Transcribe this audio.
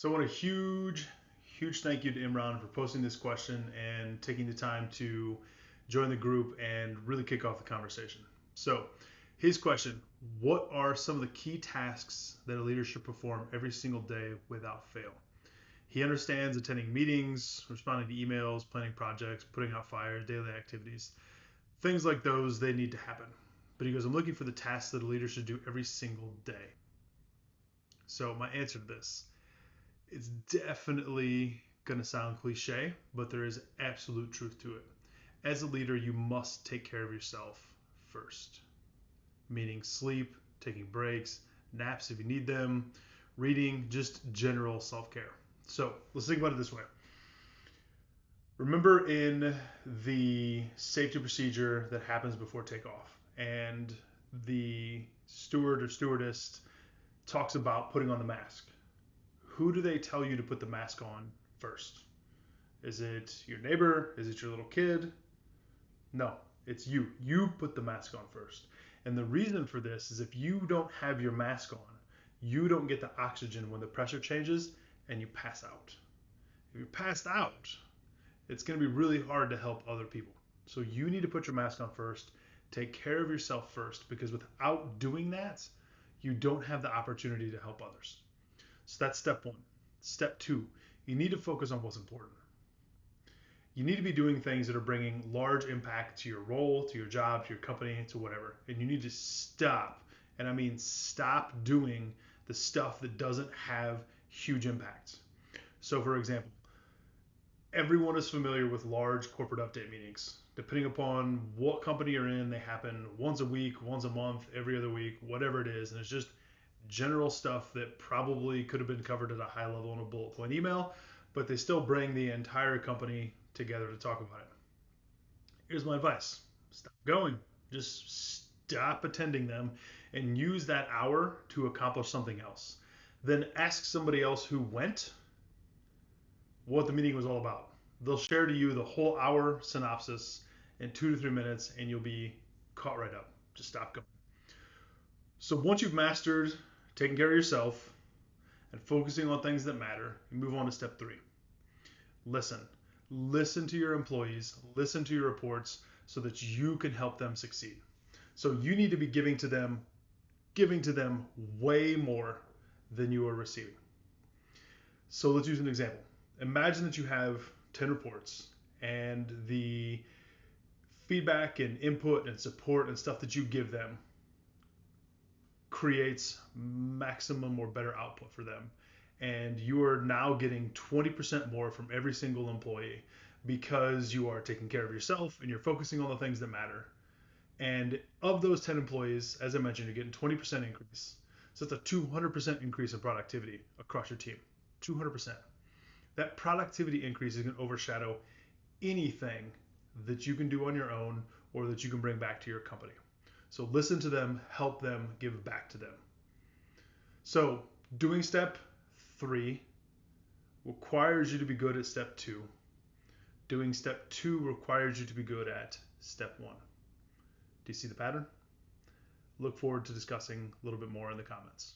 So I want a huge thank you to Imran for posting this question and taking the time to join the group and really kick off the conversation. So his question, what are some of the key tasks that a leader should perform every single day without fail? He understands attending meetings, responding to emails, planning projects, putting out fires, daily activities. Things like those, they need to happen. But he goes, I'm looking for the tasks that a leader should do every single day. So my answer to this, it's definitely going to sound cliche, but there is absolute truth to it. As a leader, you must take care of yourself first, meaning sleep, taking breaks, naps if you need them, reading, just general self care. So let's think about it this way. Remember in the safety procedure that happens before takeoff, and the steward or stewardess talks about putting on the mask. Who do they tell you to put the mask on first? Is it your neighbor? Is it your little kid? No, it's you. You put the mask on first. And the reason for this is if you don't have your mask on, you don't get the oxygen when the pressure changes and you pass out. If you're passed out, it's going to be really hard to help other people. So you need to put your mask on first. Take care of yourself first, because without doing that, you don't have the opportunity to help others. So that's step one. Step two, you need to focus on what's important. You need to be doing things that are bringing large impact to your role, to your job, to your company, to whatever. And you need to stop, and I mean stop doing the stuff that doesn't have huge impact. So, for example, everyone is familiar with large corporate update meetings. Depending upon what company you're in, they happen once a week, once a month, every other week, whatever it is. And it's just general stuff that probably could have been covered at a high level in a bullet point email, but they still bring the entire company together to talk about it. Here's my advice: stop going. Just stop attending them and use that hour to accomplish something else. Then ask somebody else who went what the meeting was all about. They'll share to you the whole hour synopsis in 2 to 3 minutes, and you'll be caught right up. Just stop going. So once you've mastered taking care of yourself and focusing on things that matter, you move on to step three. Listen. Listen to your employees, listen to your reports so that you can help them succeed. So you need to be giving to them way more than you are receiving. So let's use an example. Imagine that you have 10 reports, and the feedback and input and support and stuff that you give them creates maximum or better output for them. And you are now getting 20% more from every single employee because you are taking care of yourself and you're focusing on the things that matter. And of those 10 employees, as I mentioned, you're getting 20% increase. So that's a 200% increase in productivity across your team. 200%. That productivity increase is going to overshadow anything that you can do on your own or that you can bring back to your company. So listen to them, help them, give back to them. So doing step three requires you to be good at step two. Doing step two requires you to be good at step one. Do you see the pattern? Look forward to discussing a little bit more in the comments.